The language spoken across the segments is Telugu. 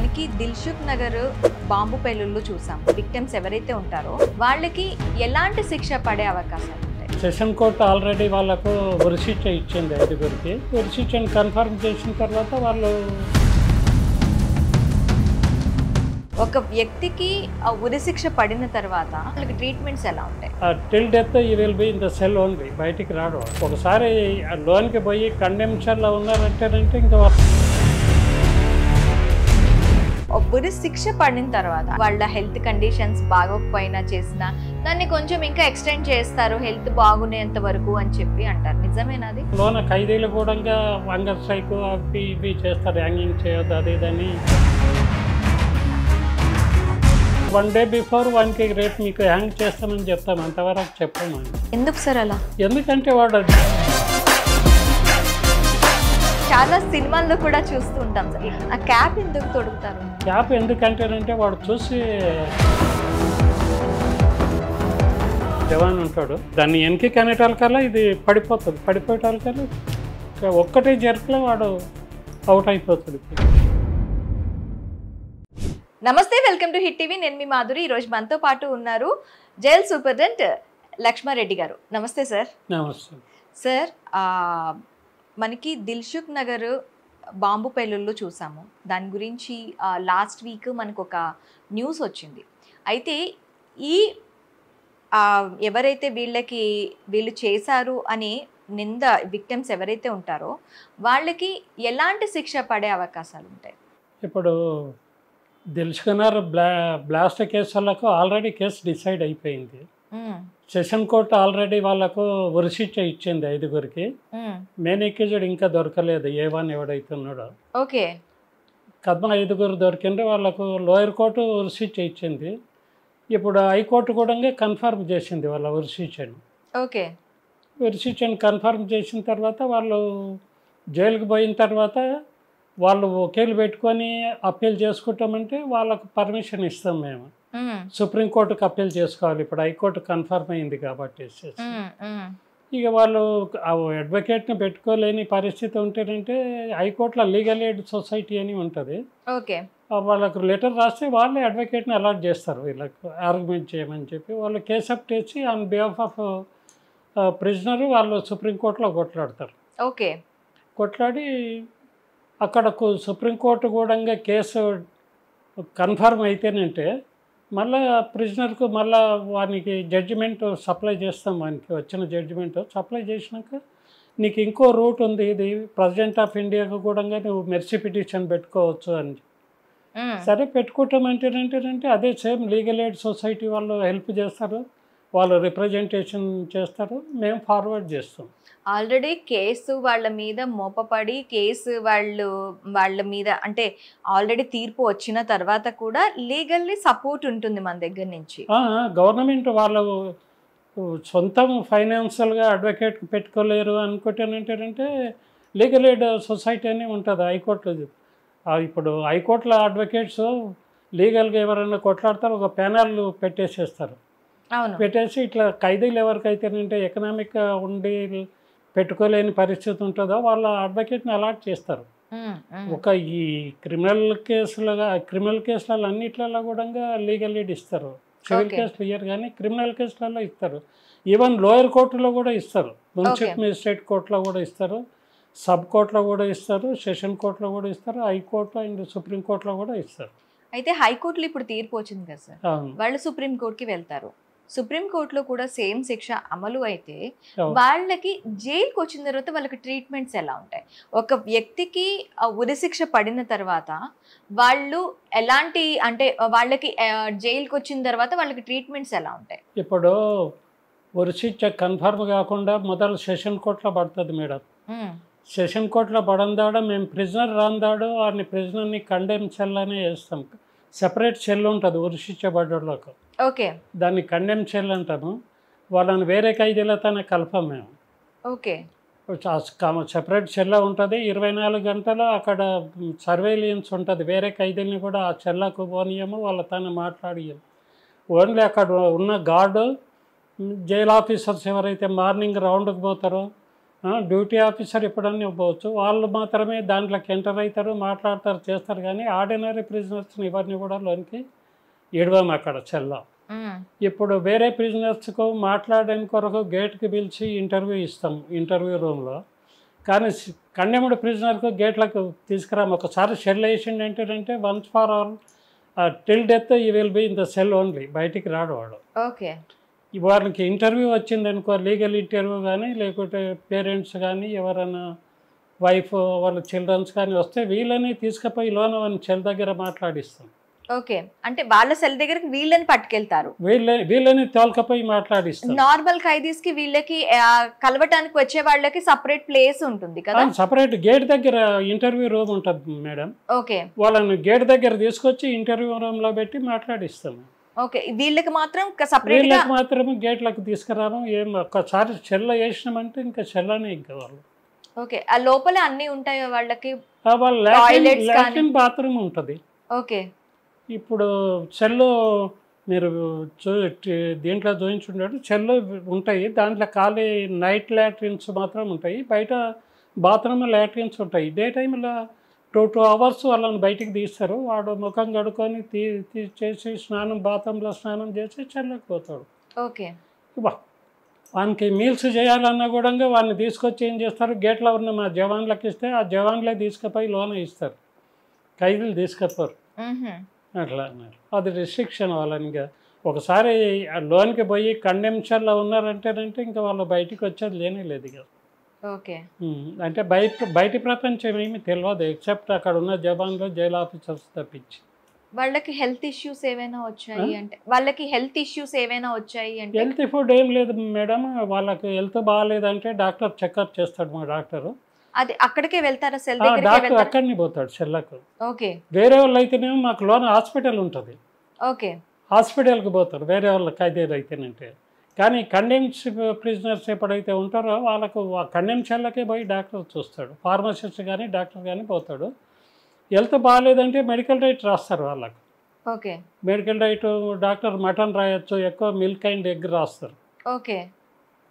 మనకి దిల్సుఖ్ నగర్ బాంబు పేలుళ్ళు చూసాం. విక్టిమ్స్ ఎవరైతే ఉంటారో వాళ్ళకి ఎలాంటి శిక్ష పడే అవకాశాలు ఉంటాయి? సెషన్ కోర్టు ఆల్రెడీ వాళ్ళకు ఉరిశిక్ష ఇచ్చింది 5గురికి. ఉరిశిక్షను కన్ఫర్మ్ చేసిన తర్వాత వాళ్ళు ఒక వ్యక్తికి ఉరిశిక్ష పడిన తర్వాత వాళ్ళకి ట్రీట్మెంట్స్ ఎలా ఉంటాయి? Till death he will be in the cell only, బయటికి రాడు. ఒకసారి లోన్కి పోయి కండెమ్షన్లో ఉన్నారంటేనంటే ఇంకా ఉరి శిక్ష పడిన తర్వాత వాళ్ళ హెల్త్ కండిషన్స్ బాగోకపోయినా చేసినా దాన్ని కొంచెం ఇంకా ఎక్స్టెండ్ చేస్తారు హెల్త్ బాగునేంత వరకు అని చెప్పి అంటారు. నిజమేనాది? లోన ఖైదీలు కూడా హంగర్ స్ట్రైక్ అవి ఇవి చేస్తారు, హ్యాంగింగ్ చేయొద్దు అది ఇదని. 1 డే బిఫోర్ వానికి రేపు మీకు హ్యాంగ్ చేస్తామని చెప్తాం, అంతవరకు చెప్పాము. ఎందుకు సార్ అలా? ఎందుకంటే వాడు చాలా సినిమాల్లో కూడా చూస్తూ ఉంటాం సార్. ఆ క్యాప్ ఎందుకు తొడుగుతారు? క్యాప్ ఎందుకంటేనంటే వాడు చూసి జవాన్ ఉంటాడు, దాన్ని వెనక్కి కనేటాలకల్లా ఇది పడిపోతుంది. పడిపోయేటాలకల్లా ఒక్కటే జర్క్లో వాడు అవుట్ అయిపోతుంది. నమస్తే, వెల్కమ్ టు హిట్ టీవీ. నేను మీ మాధురి. ఈరోజు మనతో పాటు ఉన్నారు జైల్ సూపరింటెండెంట్ లక్ష్మారెడ్డి గారు. నమస్తే సార్. నమస్తే సార్. మనకి దిల్సుఖ్ నగర్ బాంబు పేలుళ్ళు చూసాము. దాని గురించి లాస్ట్ వీక్ మనకు ఒక న్యూస్ వచ్చింది. అయితే ఈ ఎవరైతే వీళ్ళు చేశారు అని నింద విక్టిమ్స్ ఎవరైతే ఉంటారో వాళ్ళకి ఎలాంటి శిక్ష పడే అవకాశాలు ఉంటాయి? ఇప్పుడు దిల్సుఖ్ నగర్ బ్లాస్ట్ కేసులకు ఆల్రెడీ కేసు డిసైడ్ అయిపోయింది. సెషన్ కోర్టు ఆల్రెడీ వాళ్ళకు ఉరిశిక్ష ఇచ్చింది 5గురికి. మెయిన్ ఎక్యూజ్డ్ ఇంకా దొరకలేదు, A1 ఎవడైతే ఉన్నాడో. ఓకే. కద్మ 5గురు దొరికిండ్రు, వాళ్ళకు లోయర్ కోర్టు ఉరిశిక్ష ఇచ్చింది. ఇప్పుడు హైకోర్టు కూడా కన్ఫర్మ్ చేసింది వాళ్ళ ఉరిశిక్షను. ఓకే. ఉరిశిక్షను కన్ఫర్మ్ చేసిన తర్వాత వాళ్ళు జైలుకి పోయిన తర్వాత వాళ్ళు వకీలు పెట్టుకొని అప్పీల్ చేసుకుంటామంటే వాళ్ళకు పర్మిషన్ ఇస్తాం మేము. సుప్రీంకోర్టుకు అప్పీల్ చేసుకోవాలి. ఇప్పుడు హైకోర్టు కన్ఫర్మ్ అయింది కాబట్టి ఇక వాళ్ళు అడ్వకేట్ని పెట్టుకోలేని పరిస్థితి ఉంటేనంటే హైకోర్టులో లీగల్ ఎయిడ్ సొసైటీ అని ఉంటుంది. ఓకే. వాళ్ళకు లెటర్ రాస్తే వాళ్ళే అడ్వకేట్ని అలాట్ చేస్తారు వీళ్ళకు ఆర్గ్యుమెంట్ చేయమని చెప్పి. వాళ్ళు కేసు అప్ చేసి ఆన్ బిహాఫ్ ఆఫ్ ప్రిజనర్ వాళ్ళు సుప్రీంకోర్టులో కొట్లాడతారు. ఓకే. కొట్లాడి అక్కడ సుప్రీంకోర్టు కూడా కేసు కన్ఫర్మ్ అయితేనంటే మళ్ళీ ప్రిజనర్కు మళ్ళీ వానికి జడ్జిమెంట్ సప్లై చేస్తాం. వానికి వచ్చిన జడ్జిమెంట్ సప్లై చేసినాక నీకు ఇంకో రూట్ ఉంది, ఇది ప్రెసిడెంట్ ఆఫ్ ఇండియాకు కూడా నువ్వు మెర్సీ పిటిషన్ పెట్టుకోవచ్చు అని. సరే పెట్టుకుంటామంటేనంటే అదే సేమ్ లీగల్ ఎయిడ్ సొసైటీ వాళ్ళు హెల్ప్ చేస్తారు, వాళ్ళు రిప్రజెంటేషన్ చేస్తారు, మేము ఫార్వర్డ్ చేస్తాం. ఆల్రెడీ కేసు వాళ్ళ మీద మోపపడి కేసు వాళ్ళ మీద అంటే ఆల్రెడీ తీర్పు వచ్చిన తర్వాత కూడా లీగల్లీ సపోర్ట్ ఉంటుంది మన దగ్గర నుంచి. గవర్నమెంట్ వాళ్ళు సొంతం ఫైనాన్షియల్గా అడ్వకేట్ పెట్టుకోలేరు అనుకుంటేనంటే లీగల్ ఎయిడ్ సొసైటీ అని ఉంటుంది హైకోర్టు. ఇప్పుడు హైకోర్టులో అడ్వకేట్స్ లీగల్గా ఎవరైనా కొట్లాడతారు, ఒక ప్యానల్ పెట్టేసేస్తారు. పెట్టేసి ఇట్లా ఖైదీలు ఎవరికైతేనంటే ఎకనామిక్గా ఉండి పెట్టుకోలేని పరిస్థితి ఉంటుందో వాళ్ళ అడ్వకేట్ని అలాట్ చేస్తారు. ఒక ఈ క్రిమినల్ కేసులలో అన్నిట్లలో కూడా లీగల్ ఎయిడ్ ఇస్తారు. సివిల్ కేసులు ఇయ్యరు కానీ క్రిమినల్ కేసులలో ఇస్తారు. ఈవెన్ లోయర్ కోర్టులో కూడా ఇస్తారు, మున్సిపల్ మేజిస్ట్రేట్ కోర్టులో కూడా ఇస్తారు, సబ్ కోర్టులో కూడా ఇస్తారు, సెషన్ కోర్టులో కూడా ఇస్తారు, హైకోర్టు అండ్ సుప్రీంకోర్టులో కూడా ఇస్తారు. అయితే హైకోర్టులో ఇప్పుడు తీర్పు వచ్చింది కదా సార్, వాళ్ళు సుప్రీంకోర్టుకి వెళ్తారు. సుప్రీంకోర్టులో కూడా సేమ్ శిక్ష అమలు అయితే వాళ్ళకి జైలుకి వచ్చిన తర్వాత వాళ్ళకి ట్రీట్మెంట్స్ ఎలా ఉంటాయి? ఒక వ్యక్తికి ఉరిశిక్ష పడిన తర్వాత వాళ్ళు ఎలాంటి అంటే వాళ్ళకి జైలుకి వచ్చిన తర్వాత వాళ్ళకి ట్రీట్మెంట్స్ ఎలా ఉంటాయి? ఇప్పుడు ఉరిశిక్ష కన్ఫర్మ్ కాకుండా మొదలు సెషన్ కోర్టులో పడుతుంది మేడం. సెషన్ కోర్టులో పడందాడ మేము ప్రిజనర్ రాందాడు వారిని ప్రిజనర్ని కండెమ్ సెల్ అనే వేస్తాం. సెపరేట్ సెల్ ఉంటుంది ఉరిశిక్ష పడ్డోళ్ళకు. ఓకే. దాన్ని కండెమ్ సెల్ అంటాము. వాళ్ళని వేరే ఖైదీలతోనే కలపం మేము. ఓకే. సెపరేట్ సెల్ ఉంటుంది. 24 గంటలు అక్కడ సర్వేలియన్స్ ఉంటుంది. వేరే ఖైదీలని కూడా ఆ సెల్లకు పోనీయము, వాళ్ళతోనే మాట్లాడియము. ఓన్లీ అక్కడ ఉన్న గార్డు జైల్ ఆఫీసర్స్ ఎవరైతే మార్నింగ్ రౌండ్కి పోతారో డ్యూటీ ఆఫీసర్ ఎప్పుడన్నా ఇవ్వచ్చు, వాళ్ళు మాత్రమే దాంట్లోకి ఎంటర్ అవుతారు, మాట్లాడతారు, చేస్తారు. కానీ ఆర్డినరీ ప్రిజనర్స్ని ఎవరిని కూడా లోనికి ఇడవాము అక్కడ సెల్లో. ఇప్పుడు వేరే ప్రిజనర్స్కు మాట్లాడడానికి కొరకు గేట్కి పిలిచి ఇంటర్వ్యూ ఇస్తాం ఇంటర్వ్యూ రూమ్లో. కానీ కండెమ్డ్ ప్రిజనర్కు గేట్లకు తీసుకురాము. ఒకసారి సెల్ వేసిండంటే once for all till death he will be in the cell only, బయటికి రాడు వాడు. ఓకే. వాళ్ళకి ఇంటర్వ్యూ వచ్చిందనుకో, లీగల్ ఇంటర్వ్యూ కానీ లేకుంటే పేరెంట్స్ కానీ ఎవరైనా వైఫ్ వాళ్ళ చిల్డ్రన్స్ కానీ వస్తే వీళ్ళని తీసుకుపోయి లోన వాళ్ళని సెల్ దగ్గర మాట్లాడిస్తాం. ఓకే. అంటే వాళ్ళ సెల్ దగ్గరికి వీళ్ళని పట్టుకెళ్తారు, వీళ్ళని తోలుకపోయి మాట్లాడిస్తాం. నార్మల్ ఖైదీస్ కి వీళ్ళకి కలవటానికి వచ్చే వాళ్ళకి సపరేట్ ప్లేస్ ఉంటుంది కదా? సపరేట్ గేట్ దగ్గర ఇంటర్వ్యూ రూమ్ ఉంటుంది మేడం. ఓకే. వాళ్ళని గేట్ దగ్గర తీసుకొచ్చి ఇంటర్వ్యూ రూమ్ లో పెట్టి మాట్లాడిస్తాం. ఓకే. వీళ్ళకి మాత్రం సెపరేట్ గా మాత్రం గేట్లకు తీసుకురాము. ఏం ఒక్కసారి చెల్ల వేసినామంటే ఇంకా చెల్లనే ఇంకా వాళ్ళు. ఓకే. ఆ లోపల అన్ని ఉంటాయి వాళ్ళకి, వాళ్ళ లాట్రిన్ బాత్రూమ్ ఉంటుంది. ఓకే. ఇప్పుడు సెల్లో మీరు దీంట్లో చూపించుంటాడు, సెల్లు ఉంటాయి, దాంట్లో ఖాళీ నైట్ లాట్రిన్స్ మాత్రం ఉంటాయి, బయట బాత్రూమ్ లాట్రిన్స్ ఉంటాయి. డే టైంలో 2 hours వాళ్ళని బయటికి తీస్తారు, వాడు ముఖం కడుక్కొని చేసి బాత్రూంలో స్నానం చేసి చెల్లకు పోతాడు. ఓకే. వానికి మీల్స్ చేయాలన్నా కూడా వాడిని తీసుకొచ్చి ఏం చేస్తారు, గేట్లో ఉన్న మా జవాన్లకు ఇస్తే ఆ జవాన్లే తీసుకుపోయి లోన ఇస్తారు, ఖైదీలు తీసుకపోరు. అట్లా అన్నారు. అది రిస్ట్రిక్షన్ వాళ్ళని. ఇంకా ఒకసారి లోన్కి పోయి కండెమ్షన్లో ఉన్నారంటేనంటే ఇంకా వాళ్ళు బయటికి వచ్చేది లేనే లేదు ఇక. ఓకే. అంటే బయటి ప్రపంచం ఏమి తెలియదు ఎక్సెప్ట్ అక్కడ ఉన్న జవాన్లు జైలు ఆఫీసర్స్ తప్పించి. వాళ్ళకి హెల్త్ ఇష్యూస్ ఏమైనా వచ్చాయి అంటే హెల్త్ ఫుడ్ ఏం లేదు మేడం. వాళ్ళకి హెల్త్ బాగాలేదంటే డాక్టర్ చెకప్ చేస్తాడు మా డాక్టరు. అది అక్కడికే వెళ్తారా సెల్ డాక్టర్ అక్కడిని పోతాడు సెల్లకు. ఓకే. వేరే వాళ్ళు అయితేనేమో మాకు లోన హాస్పిటల్ ఉంటుంది, ఓకే, హాస్పిటల్కి పోతారు వేరే వాళ్ళ ఖైదీలు అయితేనంటే. కానీ కండెమ్స్ ప్రిజనర్స్ ఎప్పుడైతే ఉంటారో వాళ్ళకు ఆ కండెమ్ సెల్లకే పోయి డాక్టర్ చూస్తాడు, ఫార్మసిస్ట్ కానీ డాక్టర్ కానీ పోతాడు. హెల్త్ బాగాలేదంటే మెడికల్ డైట్ రాస్తారు వాళ్ళకు. Okay. Medical diet doctor mutton రాయొచ్చు, ఎక్కువ మిల్క్ అండ్ ఎగ్ రాస్తారు. ఓకే.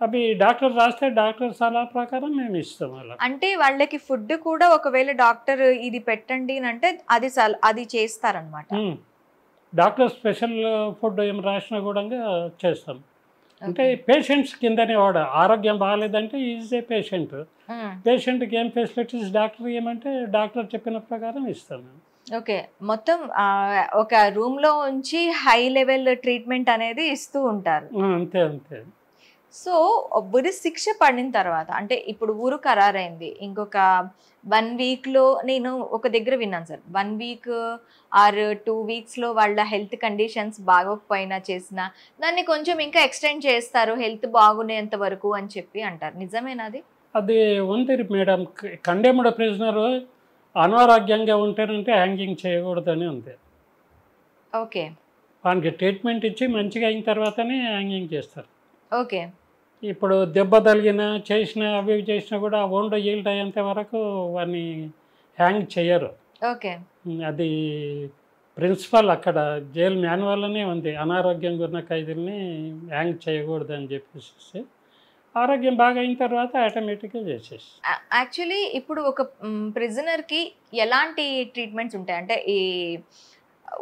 అవి డాక్టర్ రాస్తే డాక్టర్ సలహా ప్రకారం మేము ఇస్తాం వాళ్ళకి. అంటే వాళ్ళకి ఫుడ్ కూడా ఒకవేళ డాక్టర్ ఇది పెట్టండి అంటే అది చేస్తారనమాట. డాక్టర్ స్పెషల్ ఫుడ్ ఏం రాసినా కూడా చేస్తాం. అంటే పేషెంట్స్ కిందనే వాడు ఆరోగ్యం బాగాలేదంటే ఈజ్ ఏ పేషెంట్, పేషెంట్కి ఏం ఫెసిలిటీస్ డాక్టర్ ఏమంటే డాక్టర్ చెప్పిన ప్రకారం ఇస్తాం. ఓకే. మొత్తం ఒక రూమ్లో ఉంచి హై లెవెల్ ట్రీట్మెంట్ అనేది ఇస్తూ ఉంటారు. అంతే అంతే. సో ఉరి శిక్ష పడిన తర్వాత అంటే ఇప్పుడు ఊరు ఖరారైంది, ఇంకొక 1 weekలో నేను ఒక దగ్గర విన్నాను సార్, 1 week ఆర్ 2 weeksలో వాళ్ళ హెల్త్ కండిషన్స్ బాగోకపోయినా చేసినా దాన్ని కొంచెం ఇంకా ఎక్స్టెండ్ చేస్తారు హెల్త్ బాగునేంత వరకు అని చెప్పి అంటారు. నిజమేనాది? అది ఉంది మేడం. కండెమ్డ్ ప్రిజనర్ అనారోగ్యంగా ఉంటేనంటే హ్యాంగింగ్ చేయకూడదని ఉంది. ఓకే. వానికి ట్రీట్మెంట్ ఇచ్చి మంచిగా అయిన తర్వాతనే హ్యాంగింగ్ చేస్తారు. ఓకే. ఇప్పుడు దెబ్బ తగిలిన చేసిన అవి చేసినా కూడా ఓండ్ ఈల్డ్ అయ్యేంత వరకు వాడిని హ్యాంగ్ చేయరు. ఓకే. అది ప్రిన్సిపల్ అక్కడ జైలు మాన్యువల్లోనే ఉంది, అనారోగ్యంగా ఉన్న ఖైదీల్ని హ్యాంగ్ చేయకూడదు అని చెప్పేసి. ఆరోగ్యం బాగా అయిన తర్వాత ఆటోమేటిక్గా చేసేసి. యాక్చువల్లీ ఇప్పుడు ఒక ప్రిజనర్కి ఎలాంటి ట్రీట్మెంట్స్ ఉంటాయి అంటే ఈ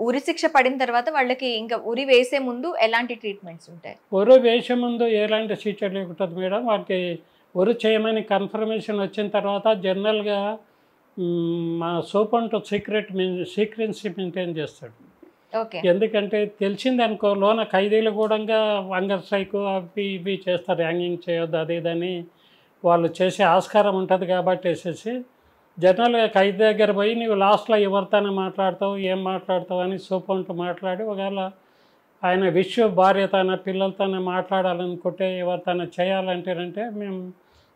ఉరి శిక్ష పడిన తర్వాత వాళ్ళకి ఇంకా ఉరి వేసే ముందు ఎలాంటి ట్రీట్మెంట్స్ ఉంటాయి? ఉరి వేసే ముందు ఎలాంటి శిక్ష లేకుంటుంది మేడం. వాటికి ఉరి చేయమని కన్ఫర్మేషన్ వచ్చిన తర్వాత జనరల్గా మా సూపరింటెండెంట్ సీక్రెన్సీ మెయింటైన్ చేస్తాడు. ఓకే. ఎందుకంటే తెలిసిందనుకో లోన ఖైదీలు కూడా హంగర్ స్ట్రైక్ అవి ఇవి చేస్తారు, హ్యాంగింగ్ చేయొద్దు అది ఇదని వాళ్ళు చేసే ఆస్కారం ఉంటుంది. కాబట్టి వేసేసి జనరల్గా ఖైదీ దగ్గర పోయి నువ్వు లాస్ట్లో ఎవరితోనే మాట్లాడతావు ఏం మాట్లాడతావు అని సూపరింట్ మాట్లాడి, ఒకవేళ ఆయన భార్యతోనే పిల్లలతోనే మాట్లాడాలనుకుంటే ఎవరితోనే చేయాలంటేనంటే మేము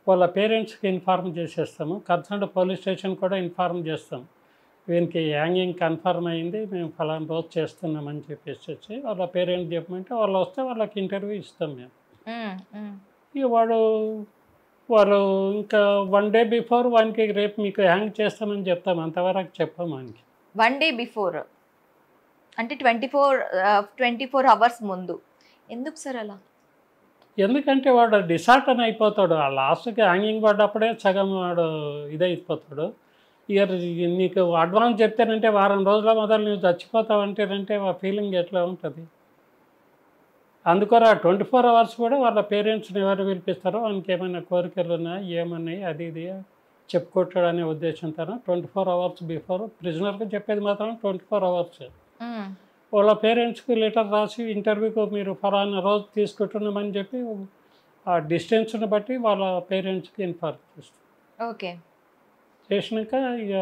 వాళ్ళ పేరెంట్స్కి ఇన్ఫార్మ్ చేసేస్తాము, కన్సర్న్ పోలీస్ స్టేషన్ కూడా ఇన్ఫార్మ్ చేస్తాం. వీనికి హ్యాంగింగ్ కన్ఫర్మ్ అయింది, మేము ఫలానా రోజు చేస్తున్నామని చెప్పేసి వాళ్ళ పేరెంట్స్ చెప్పమంటే వాళ్ళు వస్తే వాళ్ళకి ఇంటర్వ్యూ ఇస్తాం మేము. ఇక వాళ్ళు ఇంకా 1 day బిఫోర్ వానికి రేపు మీకు హ్యాంగ్ చేస్తామని చెప్తాం, అంతవరకు చెప్పాము వానికి. 1 day బిఫోర్ అంటే 24 hours ముందు. ఎందుకు సార్ అలా? ఎందుకంటే వాడు డిసార్టన్ అయిపోతాడు. ఆ లాస్ట్కి హ్యాంగింగ్ పడ్డప్పుడే సగం వాడు ఇదైపోతాడు. ఇక నీకు అడ్వాన్స్ చెప్తానంటే వారం రోజుల మొదలు నువ్వు చచ్చిపోతావు అంటేనంటే ఆ ఫీలింగ్ ఎట్లా ఉంటుంది. అందుకోరా 24 అవర్స్ కూడా వాళ్ళ పేరెంట్స్ని ఎవరు పిలిపిస్తారో వానికి ఏమైనా కోరికలు ఉన్నాయి ఏమన్నాయి అది ఇది చెప్పుకోవట్లేదు అనే ఉద్దేశంతో 24 అవర్స్ బిఫోర్ ప్రిజనర్కి చెప్పేది మాత్రం 24 అవర్స్. వాళ్ళ పేరెంట్స్కి లెటర్ రాసి ఇంటర్వ్యూకి మీరు ఫలానా రోజు తీసుకుంటున్నామని చెప్పి ఆ డిస్టెన్స్ని బట్టి వాళ్ళ పేరెంట్స్కి ఇన్ఫార్మ్ చేస్తారు. ఓకే. చేసినాక ఇక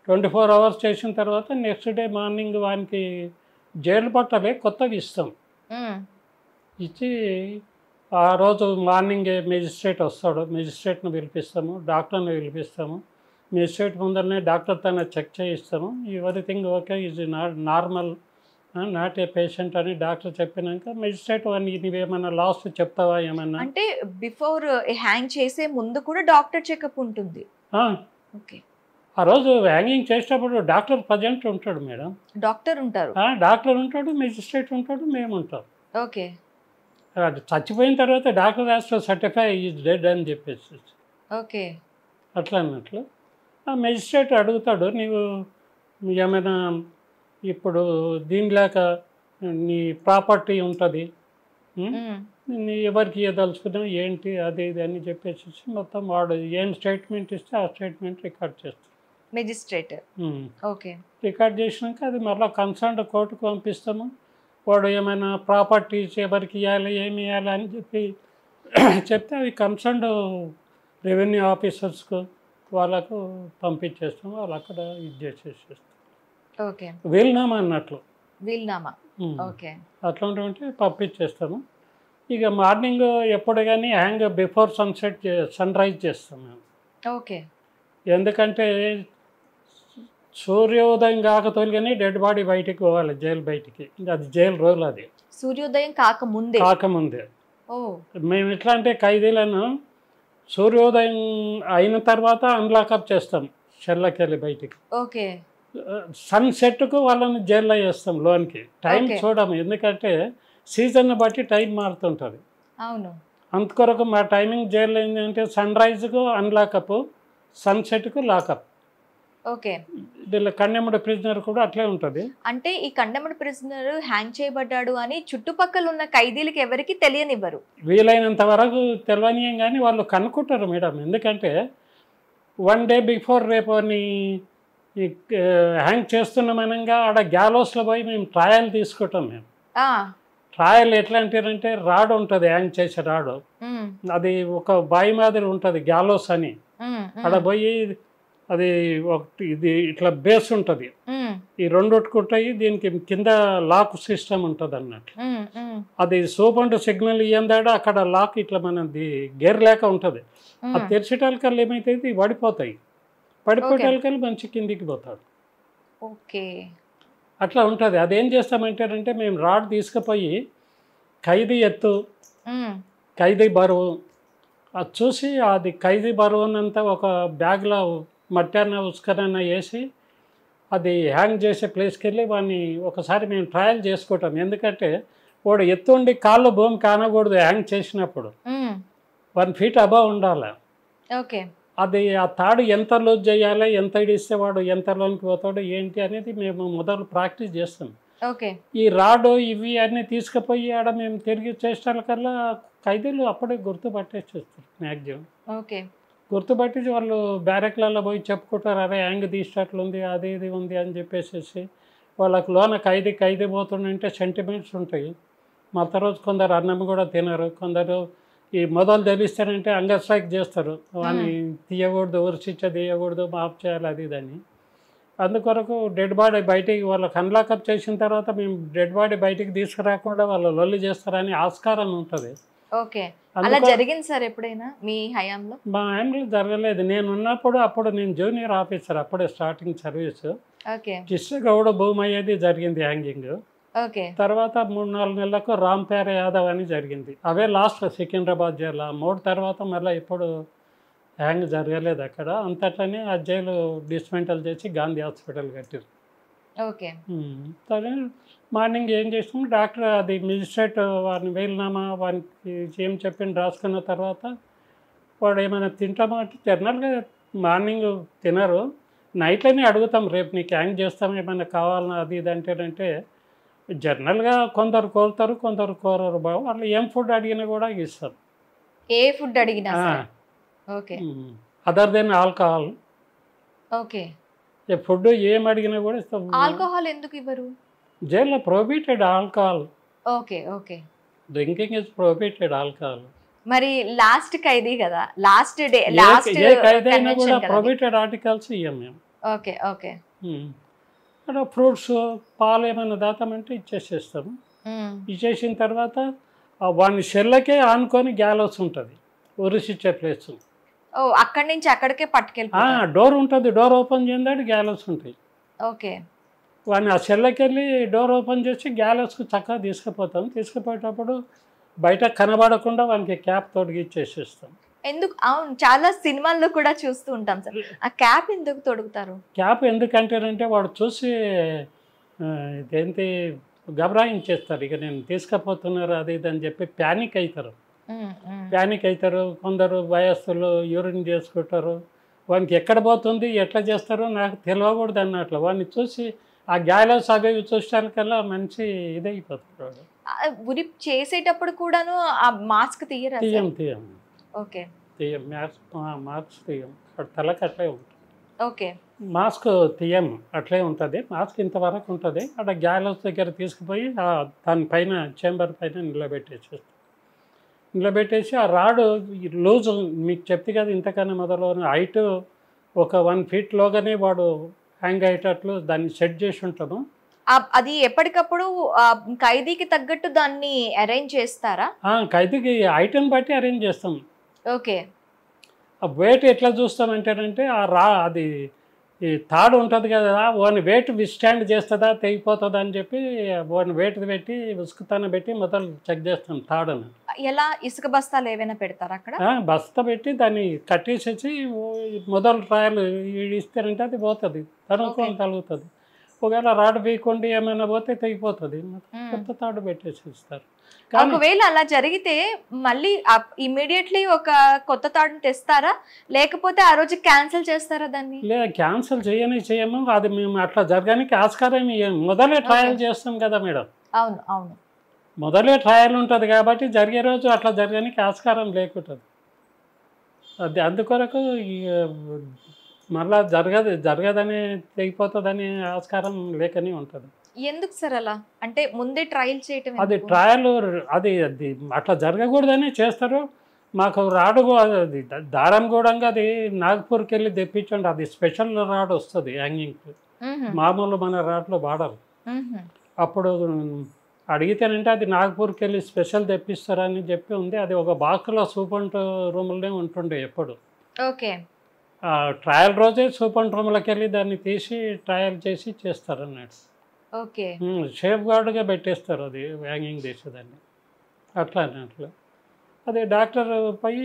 24 అవర్స్ చేసిన తర్వాత నెక్స్ట్ డే మార్నింగ్ వానికి జైలు బట్టలే కొత్తగా ఇస్తాం. ఇచ్చి ఆ రోజు మార్నింగే మెజిస్ట్రేట్ వస్తాడు, మెజిస్ట్రేట్ని పిలిపిస్తాము, డాక్టర్ని పిలిపిస్తాము. మెజిస్ట్రేట్ ముందరనే డాక్టర్ తన చెక్ చేయిస్తాము. Everything okay is normal not a patient అని డాక్టర్ చెప్పినాక మెజిస్ట్రేట్ నీవేమన్నా లాస్ట్ చెప్తావా ఏమన్నా అంటే బిఫోర్ హ్యాంగ్ చేసే ముందు కూడా డాక్టర్ చెకప్ ఉంటుంది. ఓకే. ఆ రోజు హ్యాంగింగ్ చేసేటప్పుడు డాక్టర్ ప్రజెంట్ ఉంటాడు మేడం. డాక్టర్ ఉంటారు, డాక్టర్ ఉంటాడు, మెజిస్ట్రేట్ ఉంటాడు, మేము ఉంటాం. ఓకే. అది చచ్చిపోయిన తర్వాత డాక్టర్ రాష్ట్ర సర్టిఫై ఈజ్ డెడ్ అని చెప్పేసి ఓకే అట్లా అన్నట్లు ఆ మెజిస్ట్రేట్ అడుగుతాడు, నీవు ఏమైనా ఇప్పుడు దీనిలాక నీ ప్రాపర్టీ ఉంటుంది, నీ ఎవరికి ఇవ్వదలుచుకున్నావు ఏంటి అది ఇది అని చెప్పేసి మొత్తం వాడు ఏం స్టేట్మెంట్ ఇస్తే ఆ స్టేట్మెంట్ రికార్డ్ చేస్తాడు మెజిస్ట్రేట్. ఓకే. రికార్డ్ చేసినాక అది మళ్ళీ కన్సర్న్ కోర్టుకు పంపిస్తాము. వాడు ఏమైనా ప్రాపర్టీస్ ఎవరికి ఇవ్వాలి ఏమి ఇవ్వాలి అని చెప్తే అవి కన్సర్న్ రెవెన్యూ ఆఫీసర్స్కు వాళ్ళకు పంపించేస్తాము. వాళ్ళు అక్కడ ఇది చేసేసేస్తాం. ఓకే. వీల్నామా అన్నట్లు. వీల్నామా. ఓకే. అట్లాంటివంటే పంపించేస్తాము. ఇక మార్నింగ్ ఎప్పుడు కానీ హ్యాంగ్ బిఫోర్ సన్ రైజ్ చేస్తాం మేము. ఓకే. ఎందుకంటే సూర్యోదయం కాకతోలుగానే డెడ్ బాడీ బయటికి పోవాలి, జైలు బయటికి. అది జైలు రోజులు, అది సూర్యోదయం కాకముందే. మేము ఎట్లా అంటే ఖైదీలను సూర్యోదయం అయిన తర్వాత అన్లాకప్ చేస్తాం సెల్లోకి వెళ్ళి బయటికి. ఓకే. సన్సెట్కు వాళ్ళని జైల్లో వేస్తాం లోనికి. టైం చూడము, ఎందుకంటే సీజన్ బట్టి టైం మారుతుంటుంది. అవును. అందుకొరకు మా టైమింగ్ జైల్లో ఏంటంటే సన్ రైజ్కు అన్లాకప్, సన్సెట్కు లాకప్. ఓకే. దీనిలో కండెమ్డ్ ప్రిజనర్ కూడా అట్లే ఉంటుంది. అంటే ఈ కండెమ్డ్ ప్రిజనర్ హ్యాంగ్ చేయబడ్డాడు అని చుట్టుపక్కల ఉన్న ఖైదీలకు ఎవరికి తెలియనివ్వరు. వీలైనంత వరకు తెలియనియం కానీ వాళ్ళు కనుక్కుంటారు మేడం. ఎందుకంటే 1 డే బిఫోర్ రేపు హ్యాంగ్ చేస్తున్నామనగా ఆడ గ్యాలోస్లో పోయి మేము ట్రయల్ తీసుకుంటాం. మేము ట్రయల్ ఎట్లా అంటారంటే రాడ్ ఉంటుంది, హ్యాంగ్ చేసే రాడు. అది ఒక బాయి మాదిరి ఉంటుంది గ్యాలోస్ అని. ఆడ పోయి అది ఒకటి ఇది ఇట్లా బేస్ ఉంటుంది, ఈ రెండుకుంటాయి, దీనికి కింద లాక్ సిస్టమ్ ఉంటుంది అన్నట్టు. అది సోప్ అంటూ సిగ్నల్ ఇయ్యందాడ అక్కడ లాక్ ఇట్లా మనది గేర్ లేక ఉంటుంది. అది తెరిచేటాలకల్లా ఏమైతుంది పడిపోతాయి, పడిపోయేటాలకల్లా మంచి కిందికి పోతాడు. ఓకే. అట్లా ఉంటుంది. అదేం చేస్తామంటారంటే మేము రాడ్ తీసుకుపోయి ఖైదీ ఎత్తు, ఖైదీ బరువు అది చూసి అది ఖైదీ బరువునంతా ఒక బ్యాగ్లో మట్టన్న ఉసుకనన్నా వేసి అది హ్యాంగ్ చేసే ప్లేస్కి వెళ్ళి వాడిని ఒకసారి మేము ట్రయల్ చేసుకుంటాం. ఎందుకంటే వాడు ఎత్తుండి కాళ్ళు భూమి కానకూడదు హ్యాంగ్ చేసినప్పుడు, 1 feet అబవ్ ఉండాలి. ఓకే. అది ఆ తాడు ఎంత లూజ్ చేయాలి, ఎంత ఇడిస్తే వాడు ఎంత లోనికి పోతాడు ఏంటి అనేది మేము మొదలు ప్రాక్టీస్ చేస్తాం. ఓకే. ఈ రాడు ఇవి అన్నీ తీసుకుపోయి ఆడ మేము తిరిగి చేసేకల్లా ఖైదీలు అప్పుడే గుర్తుపట్టేసేస్తారు మ్యాక్సిమం. ఓకే. గుర్తుపట్టి వాళ్ళు బ్యారెక్లలో పోయి చెప్పుకుంటారు, అరే హ్యాంగ్ తీసేటట్లుంది అది ఇది ఉంది అని చెప్పేసి. వాళ్ళకు లోన ఖైదీ పోతుందంటే సెంటిమెంట్స్ ఉంటాయి. మళ్ళీ రోజు కొందరు అన్నం కూడా తినరు, కొందరు ఈ మొదలు తెలిస్తారంటే అంగర్ స్ట్రైక్ చేస్తారు, వాడిని తీయకూడదు, ఉరిశిక్ష తీయకూడదు, మాఫ్ చేయాలి అది ఇదని. అందుకొరకు డెడ్ బాడీ బయటికి వాళ్ళకి అన్లాకప్ చేసిన తర్వాత మేము డెడ్ బాడీ బయటికి తీసుకురాకుండా వాళ్ళు లొల్లి చేస్తారని ఆస్కారం ఉంటుంది. ఓకే. అలా జరిగింది సార్ ఎప్పుడైనా మీ హయాంలో? మా హయాంలో జరగలేదు. నేను ఉన్నప్పుడు అప్పుడు నేను జూనియర్ ఆఫీసర్, అప్పుడే స్టార్టింగ్ సర్వీస్. కృష్ణగౌడ భూమి అయ్యేది జరిగింది హ్యాంగింగ్. తర్వాత 3-4 నెలలకు రాంపేర యాదవ్ అని జరిగింది. Away last Secunderabad jail. 3 తర్వాత మళ్ళీ ఇప్పుడు హ్యాంగ్ జరగలేదు అక్కడ. అంతట్లనే ఆ జైలు డిస్మెంటల్ చేసి గాంధీ హాస్పిటల్ కట్టారు. ఓకే. సరే మార్నింగ్ ఏం చేస్తాం, డాక్టర్ అది మెజిస్ట్రేట్ వారిని వీలునామా వారికి ఏం చెప్పింది రాసుకున్న తర్వాత వాడు ఏమైనా తింటామా అంటే జనరల్గా మార్నింగ్ తినరు, నైట్లోనే అడుగుతాం రేపు నీకు యాంగ్ చేస్తాం ఏమైనా కావాలన్నా అది ఇది అంటేనంటే జనరల్గా కొందరు కోరుతారు కొందరు కోరరు బాబు, వాళ్ళు ఏం ఫుడ్ అడిగినా కూడా ఇస్తారు. ఏ ఫుడ్ అడిగినా సరే. Okay. Other then alcohol. Okay. Food ఏం అడిగినా కూడా ఇస్తాం. ఆల్కహాల్ ఎందుకు ఇవ్వరు? జైల్లో prohibited alcohol. Okay. Okay. Drinking is prohibited alcohol. మరి లాస్ట్ ఖైదీ కదా, లాస్ట్ డే ఏ లాస్ట్ ఖైదీ అయినా కూడా కన్వెన్షన్ కదా. ప్రొహిబిటెడ్ ఆర్టికల్స్ ఇవ్వం మేము. ఓకే. ఓకే. అక్కడ ఫ్రూట్స్ పాలు ఏమైనా దాతామంటే ఇచ్చేసేస్తాము. ఇచ్చేసిన తర్వాత వాడిని షెల్లకే ఆనుకొని గ్యాలర్స్ ఉంటుంది, ఉరిసిచ్చే ప్లేస్. ఓ, అక్కడి నుంచి అక్కడికే పట్టుకెళ్ళి డోర్ ఉంటుంది, డోర్ ఓపెన్ చేయండి గ్యాలర్స్ ఉంటాయి. ఓకే. వాడిని ఆ షెల్లకి వెళ్ళి డోర్ ఓపెన్ చేసి గ్యాలర్స్కి చక్కగా తీసుకుపోతాం. తీసుకుపోయేటప్పుడు బయట కనబడకుండా వానికి క్యాప్ తొడిగి ఇచ్చేసేస్తాం. ఎందుకు? అవును, చాలా సినిమాల్లో కూడా చూస్తూ ఉంటాం సార్. ఆ క్యాప్ ఎందుకు తొడుగుతారు? క్యాప్ ఎందుకంటేనంటే వాడు చూసి ఇదేంటి గబరాయించేస్తారు, ఇక నేను తీసుకుపోతున్నారు అది ఇది అని చెప్పి ప్యానిక్ అవుతారు. కొందరు వయస్సులు యూరిన్ చేసుకుంటారు, వానికి ఎక్కడ పోతుంది ఎట్లా చేస్తారో నాకు తెలియకూడదు అన్నట్లు వాడిని చూసి ఆ గ్యాలర్స్ అవి చూసడానికల్లా మంచి ఇదైపోతాడు. ఉరి చేసేటప్పుడు కూడాను ఆ మాస్క్ తీయరా? తీయం. ఓకే. తీయం మాస్క్ తీయం, తలకి అట్లే ఉంటుంది. ఓకే. మాస్క్ తీయం, అట్లే ఉంటుంది. మాస్క్ ఇంతవరకు ఉంటుంది. అక్కడ గ్యాలర్స్ దగ్గర తీసుకుపోయి దానిపైన చేంబర్ పైన నిలబెట్టేసి ఆ రాడు లూజు మీకు చెప్తే కదా ఇంతకన్నా మొదలు హైట్ ఒక 1 feet లోగానే వాడు హ్యాంగ్ అయ్యేటట్లు దాన్ని సెట్ చేసి ఉంటాము. అది ఎప్పటికప్పుడు ఖైదీకి తగ్గట్టు దాన్ని అరేంజ్ చేస్తారా? ఖైదీకి హైట్ని బట్టి అరేంజ్ చేస్తాం. ఓకే. ఆ వెయిట్ ఎట్లా చూస్తామంటేనంటే అది ఈ తాడు ఉంటుంది కదా, వాని వెయిట్ విస్టాండ్ చేస్తుందా తెగిపోతుందా అని చెప్పి వాని వెయిట్ పెట్టి ఉసుకుతాన పెట్టి మొదలు చెక్ చేస్తాం తాడును. ఎలా? ఇసుక బస్తాలు ఏవైనా పెడతారా అక్కడ? బస్తా పెట్టి దాన్ని కట్టేసేసి మొదలు ట్రయల్ ఇస్తారంటే అది పోతుంది, తలుగుతుంది. ఒకవేళ రాడు వేయకుండా ఏమైనా పోతే తెగిపోతుంది, కొత్త తాడు పెట్టేసిస్తారు. ఒకవేళ అలా జరిగితే మళ్ళీ ఇమీడియట్లీ ఒక కొత్త తాడుని తెస్తారా, లేకపోతే ఆ రోజు క్యాన్సిల్ చేస్తారా దాన్ని? లేదా క్యాన్సిల్ చేయము, అది మేము అట్లా జరగడానికి ఆస్కారం ఇవ్వము. మొదలే ట్రయల్ చేస్తాం కదా మేడం. అవును. మొదలే ట్రయల్ ఉంటుంది కాబట్టి జరిగే రోజు అట్లా జరగడానికి ఆస్కారం లేకుంటుంది. అది అందుకొరకు మళ్ళా జరగదని తెగిపోతుందని ఆస్కారం లేకనే ఉంటుంది. ఎందుకు సార్ అలా? అంటే ముందే ట్రయల్ చేయటం? అది ట్రయల్ అది అట్లా జరగకూడదని చేస్తారు. మాకు రాడు అది దారం కూడా అది నాగపూర్కి వెళ్ళి తెప్పించండి, అది స్పెషల్ రాడ్ వస్తుంది హ్యాంగింగ్కి, మామూలు మన రాడ్లో వాడరు. అప్పుడు అడిగితేనంటే అది నాగపూర్కి వెళ్ళి స్పెషల్ తెప్పిస్తారని చెప్పి ఉంది. అది ఒక బాక్స్లో సూపర్ రూమ్లోనే ఉంటుండే ఎప్పుడు. ఓకే. ట్రయల్ రోజే సూపర్ రూమ్లోకి వెళ్ళి దాన్ని తీసి ట్రయల్ చేసి చేస్తారు అన్నట్టు. ఓకే. సేఫ్ గార్డ్గా పెట్టేస్తారు అది హ్యాంగింగ్ చేసేదాన్ని అట్లా అన్నట్లు. అదే డాక్టర్ పోయి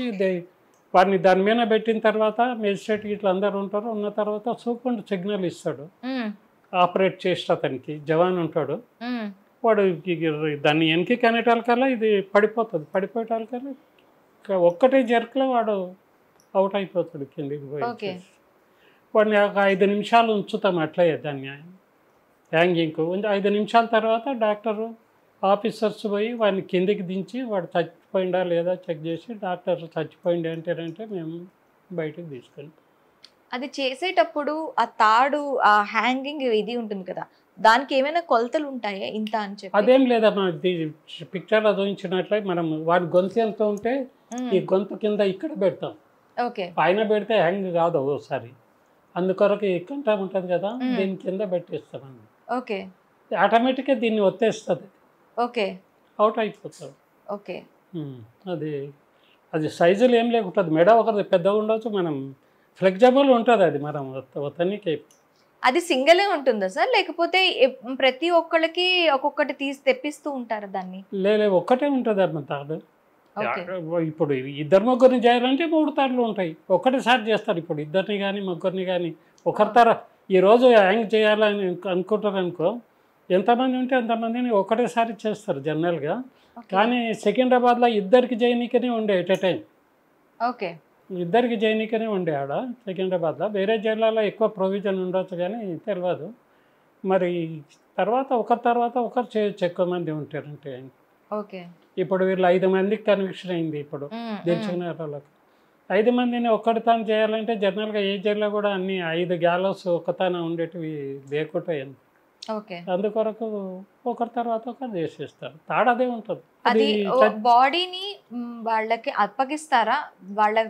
వాడిని దాని మీద పెట్టిన తర్వాత మెజిస్ట్రేట్ ఇట్లా అందరు ఉంటారు. ఉన్న తర్వాత సూపర్ సిగ్నల్ ఇస్తాడు ఆపరేట్ చేసి, అతనికి జవాన్ ఉంటాడు, వాడు దాన్ని వెనక్కి కనేటాలకల్లా ఇది పడిపోయేటాలకల్లా ఒక్కటే జర్క్లో వాడు అవుట్ అయిపోతాడు కిందికి పోయి. వాడిని ఒక 5 నిమిషాలు ఉంచుతాం అట్లే దాన్ని హ్యాంగింగ్కు. 5 నిమిషాల తర్వాత డాక్టరు ఆఫీసర్స్ పోయి వాడిని కిందికి దించి వాడు చచ్చిపోయిందా లేదా చెక్ చేసి డాక్టర్ చచ్చిపోయింది అంటారంటే మేము బయటకు తీసుకెళ్ళి. అది చేసేటప్పుడు ఆ తాడు ఆ హ్యాంగింగ్ ఇది ఉంటుంది కదా, దానికి ఏమైనా కొలతలు ఉంటాయా ఇంత అని చెప్పి? అదేం లేదమ్మా, పిక్చర్లో చూపించినట్లే మనం వాడి గొంతు వెళ్తూ ఉంటే ఈ గొంతు కింద ఇక్కడ పెడతాం. ఓకే. పైన పెడితే హ్యాంగ్ కాదు ఒకసారి, అందుకొరకు ఇక్కడ ఉంటుంది కదా దీని కింద పెట్టేస్తామని. ఓకే. ఆటోమేటిక్గా దీన్ని ఒత్తేస్తుంది. ఓకే. అవుట్ అయిపోతుంది. ఓకే. అది సైజులు ఏం లేకుంటుంది, మెడ ఒకటి పెద్దగా ఉండొచ్చు, మనం ఫ్లెక్సిబుల్ ఉంటుంది అది మనం ఒత్తనికి. అది సింగిలే ఉంటుందా సార్, లేకపోతే ప్రతి ఒక్కళ్ళకి ఒక్కొక్కటి తీసి తెప్పిస్తూ ఉంటారా దాన్ని? లేదు, ఒక్కటే ఉంటుంది అమ్మ తాడు. ఇప్పుడు ఇద్దరు ముగ్గురిని చేయాలంటే 3 తరలు ఉంటాయి, ఒకటిసారి చేస్తారు. ఇప్పుడు ఇద్దరిని కానీ ముగ్గురిని కానీ ఒకరి ఈరోజు యాంగ్ చేయాలని అనుకుంటారు అనుకో, ఎంతమంది ఉంటే అంతమందిని ఒకటేసారి చేస్తారు జనరల్గా. కానీ సికింద్రాబాద్లో ఇద్దరికి చేయనీకనే ఉండే ఎట్ ఎ టైం. ఓకే, ఇద్దరికి చేయనీకనే ఉండే ఆడ సికింద్రాబాద్లో. వేరే జిల్లాలో ఎక్కువ ప్రొవిజన్ ఉండొచ్చు కానీ తెలియదు మరి. తర్వాత ఒకరు చేయొచ్చు, ఎక్కువ మంది ఉంటారంటే. ఓకే, ఇప్పుడు వీళ్ళు 5 మందికి కన్విక్షన్ అయింది. ఇప్పుడు దిల్సుఖ్ వాళ్ళకి 5 మందిని ఒక్కడితాను చేయాలంటే జనరల్గా ఏ జిల్లా కూడా అన్ని 5 గ్యాలోస్ ఒక్కతాన ఉండేటివి లేకుంటాయి. అందుకొరకు ఒకరి తర్వాత ఒకరు చేసేస్తారు. తాడదే ఉంటుంది. అది బాడీని వాళ్ళకి అప్పగిస్తారా? వాళ్ళ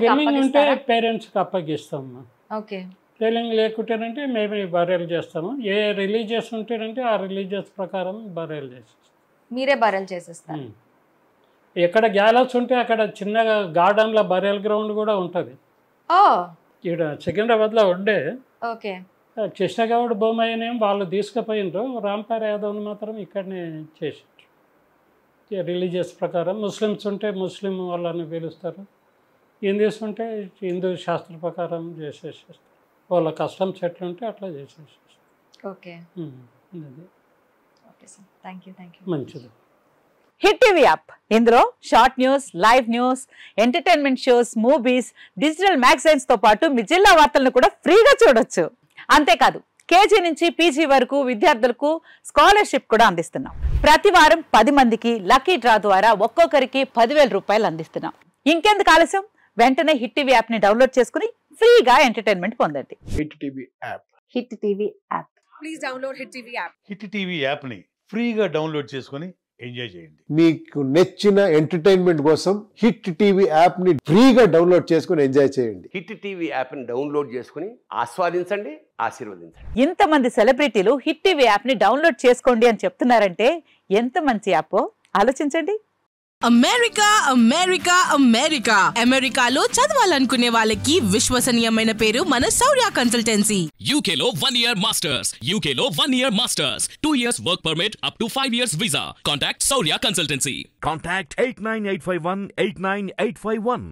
విల్లింగ్ ఉంటే పేరెంట్స్కి అప్పగిస్తాం. ఓకే, విల్లింగ్ లేకుంటేనంటే మేమే బరేలు చేస్తాము. ఏ రిలీజియస్ ఉంటేనంటే ఆ రిలీజియస్ ప్రకారం బరేలు చేసేస్తాం. మీరే బరేలు చేసేస్తారు. ఎక్కడ గ్యాలర్స్ ఉంటే అక్కడ చిన్నగా గార్డెన్లో బరేల్ గ్రౌండ్ కూడా ఉంటుంది. ఇక్కడ సికింద్రాబాద్లో ఉండే. ఓకే, కృష్ణగౌడ్ బొమ్మయ్యనేం వాళ్ళు తీసుకుపోయినరు, రాంపార్ యాదవ్ని మాత్రం ఇక్కడనే చేసారు. రిలీజియస్ ప్రకారం ముస్లిమ్స్ ఉంటే ముస్లిం వాళ్ళని పిలుస్తారు, హిందూస్ ఉంటే హిందూ శాస్త్ర ప్రకారం చేసేసేస్తారు. వాళ్ళ కస్టమ్స్ ఎట్లుంటే అట్లా చేసేసేస్తారు. ఓకే, మంచిది. హిట్ టీవీ యాప్, ఇందులో short news, live news, entertainment shows, movies, digital magazines తో పాటు మీ జిల్లా వార్తలను కూడా ఫ్రీగా చూడొచ్చు. అంతేకాదు కేజీ నుంచి పీజీ వరకు విద్యార్థులకు స్కాలర్షిప్ కూడా అందిస్తున్నాం. ప్రతి వారం 10 మందికి లక్కీ డ్రా ద్వారా ఒక్కొక్కరికి 10,000 రూపాయలు అందిస్తున్నాం. ఇంకెందుకు ఆలస్యం, వెంటనే హిట్ టీవీ యాప్ ని డౌన్లోడ్ చేసుకుని ఫ్రీగా ఎంటర్టైన్మెంట్ పొందండి. Hit TV app. Hit TV app. Please download hit TV app. Hit TV app ని ఫ్రీగా డౌన్లోడ్ చేసుకుని ఎంజాయ్ చేయండి. మీకు నచ్చిన ఎంటర్టైన్మెంట్ కోసం హిట్ టీవీ యాప్ ని ఫ్రీగా డౌన్లోడ్ చేసుకుని ఎంజాయ్ చేయండి. హిట్ టీవీ యాప్ ని డౌన్లోడ్ చేసుకుని ఆస్వాదించండి, ఆశీర్వదించండి. ఇంతమంది సెలబ్రిటీలు హిట్ టీవీ యాప్ ని డౌన్లోడ్ చేసుకోండి అని చెప్తున్నారంటే ఎంత మంచి యాప్ ఆలోచించండి. అమెరికా అమెరికా అమెరికా అమెరికాలో చదవాలనుకునే వాళ్ళకి విశ్వసనీయమైన పేరు మన శౌర్య కన్సల్టెన్సీ. UK లో 1 year masters, UK లో 1 year masters, 2 years work permit up to 5 years visa. Contact Saurya Consultancy. Contact 89851 89851.